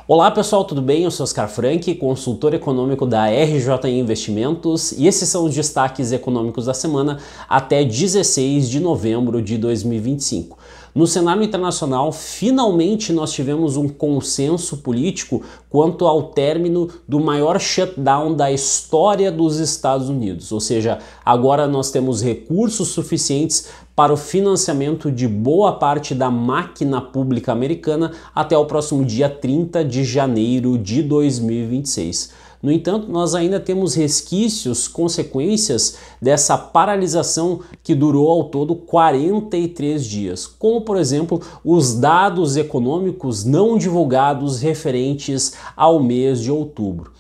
Olá pessoal, tudo bem? Eu sou Oscar Frank, consultor econômico da RJI Investimentos, e esses são os destaques econômicos da semana até 16 de novembro de 2025. No cenário internacional, finalmente nós tivemos um consenso político quanto ao término do maior shutdown da história dos Estados Unidos, ou seja, agora nós temos recursos suficientes para o financiamento de boa parte da máquina pública americana até o próximo dia 30 de janeiro de 2026. No entanto, nós ainda temos resquícios, consequências dessa paralisação que durou ao todo 43 dias, como por exemplo os dados econômicos não divulgados referentes ao mês de outubro.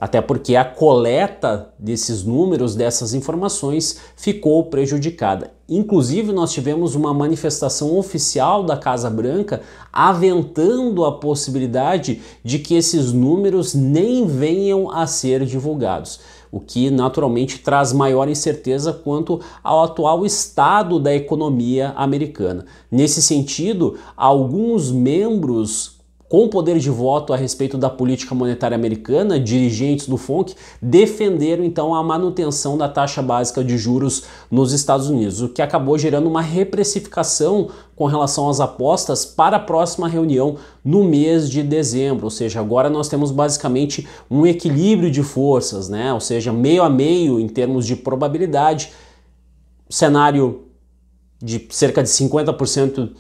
Até porque a coleta desses números, dessas informações, ficou prejudicada. Inclusive, nós tivemos uma manifestação oficial da Casa Branca aventando a possibilidade de que esses números nem venham a ser divulgados, o que naturalmente traz maior incerteza quanto ao atual estado da economia americana. Nesse sentido, alguns membros com poder de voto a respeito da política monetária americana, dirigentes do FONC, defenderam então a manutenção da taxa básica de juros nos Estados Unidos, o que acabou gerando uma reprecificação com relação às apostas para a próxima reunião no mês de dezembro, ou seja, agora nós temos basicamente um equilíbrio de forças, né? Ou seja, meio a meio em termos de probabilidade, cenário de cerca de 50%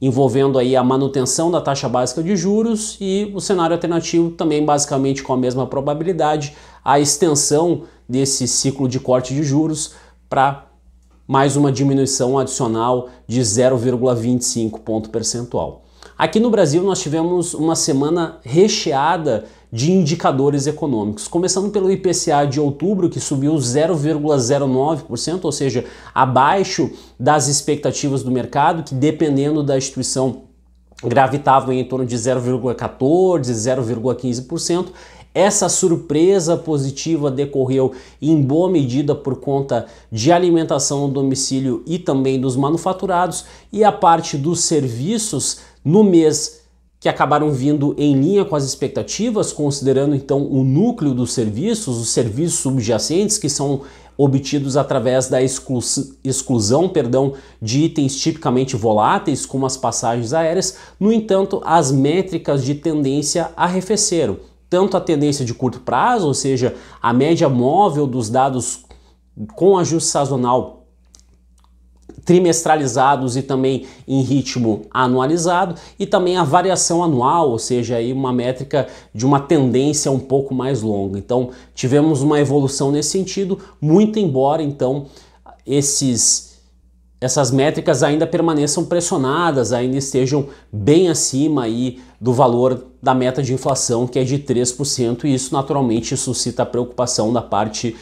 envolvendo aí a manutenção da taxa básica de juros, e o cenário alternativo também basicamente com a mesma probabilidade, a extensão desse ciclo de corte de juros para mais uma diminuição adicional de 0,25 ponto percentual. Aqui no Brasil nós tivemos uma semana recheada de indicadores econômicos, começando pelo IPCA de outubro, que subiu 0,09%, ou seja, abaixo das expectativas do mercado, que dependendo da instituição gravitavam em torno de 0,14%, 0,15%. Essa surpresa positiva decorreu em boa medida por conta de alimentação no domicílio e também dos manufaturados, e a parte dos serviços no mês que acabaram vindo em linha com as expectativas, considerando então o núcleo dos serviços, os serviços subjacentes que são obtidos através da exclusão de itens tipicamente voláteis, como as passagens aéreas. No entanto, as métricas de tendência arrefeceram. Tanto a tendência de curto prazo, ou seja, a média móvel dos dados com ajuste sazonal trimestralizados e também em ritmo anualizado, e também a variação anual, ou seja, aí uma métrica de uma tendência um pouco mais longa. Então tivemos uma evolução nesse sentido, muito embora então essas métricas ainda permaneçam pressionadas, ainda estejam bem acima aí do valor da meta de inflação, que é de 3%, e isso naturalmente suscita preocupação da parte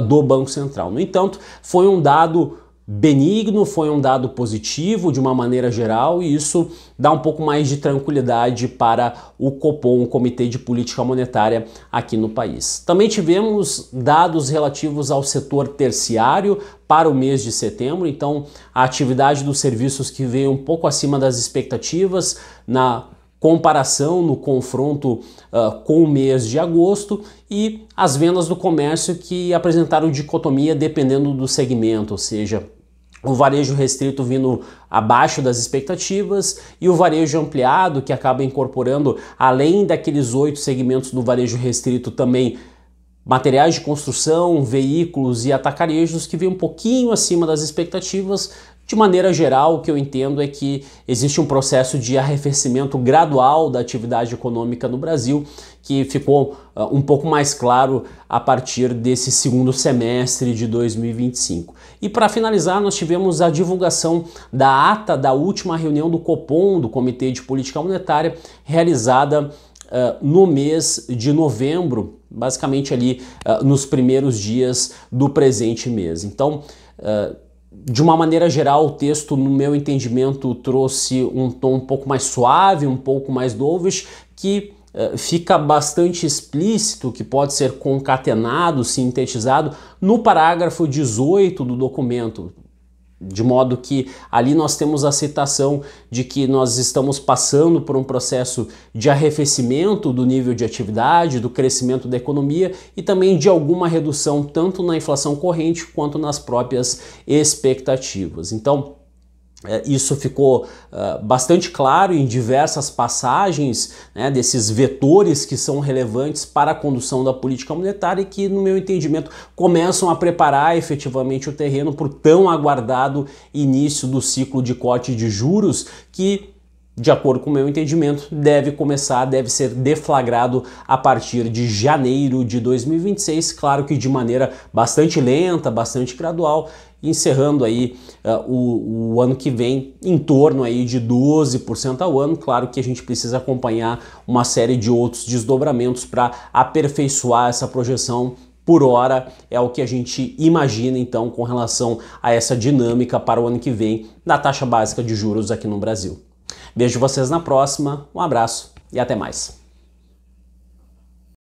do Banco Central. No entanto, foi um dado benigno, foi um dado positivo de uma maneira geral, e isso dá um pouco mais de tranquilidade para o Copom, o Comitê de Política Monetária aqui no país. Também tivemos dados relativos ao setor terciário para o mês de setembro, então a atividade dos serviços que veio um pouco acima das expectativas na comparação, no confronto com o mês de agosto, e as vendas do comércio que apresentaram dicotomia dependendo do segmento, ou seja, o varejo restrito vindo abaixo das expectativas e o varejo ampliado, que acaba incorporando, além daqueles 8 segmentos do varejo restrito, também materiais de construção, veículos e atacarejos, que vem um pouquinho acima das expectativas. De maneira geral, o que eu entendo é que existe um processo de arrefecimento gradual da atividade econômica no Brasil, que ficou um pouco mais claro a partir desse segundo semestre de 2025. E para finalizar, nós tivemos a divulgação da ata da última reunião do Copom, do Comitê de Política Monetária, realizada no mês de novembro, basicamente ali nos primeiros dias do presente mês. Então, de uma maneira geral, o texto, no meu entendimento, trouxe um tom um pouco mais suave, um pouco mais dovish, que fica bastante explícito, que pode ser concatenado, sintetizado no parágrafo 18 do documento. De modo que ali nós temos a citação de que nós estamos passando por um processo de arrefecimento do nível de atividade, do crescimento da economia e também de alguma redução tanto na inflação corrente quanto nas próprias expectativas. Então, isso ficou bastante claro em diversas passagens, né, desses vetores que são relevantes para a condução da política monetária e que, no meu entendimento, começam a preparar efetivamente o terreno para o tão aguardado início do ciclo de corte de juros que, de acordo com o meu entendimento, deve ser deflagrado a partir de janeiro de 2026, claro que de maneira bastante lenta, bastante gradual, encerrando aí o ano que vem em torno aí de 12% ao ano. Claro que a gente precisa acompanhar uma série de outros desdobramentos para aperfeiçoar essa projeção. Por hora é o que a gente imagina então com relação a essa dinâmica para o ano que vem da taxa básica de juros aqui no Brasil. Vejo vocês na próxima, um abraço e até mais.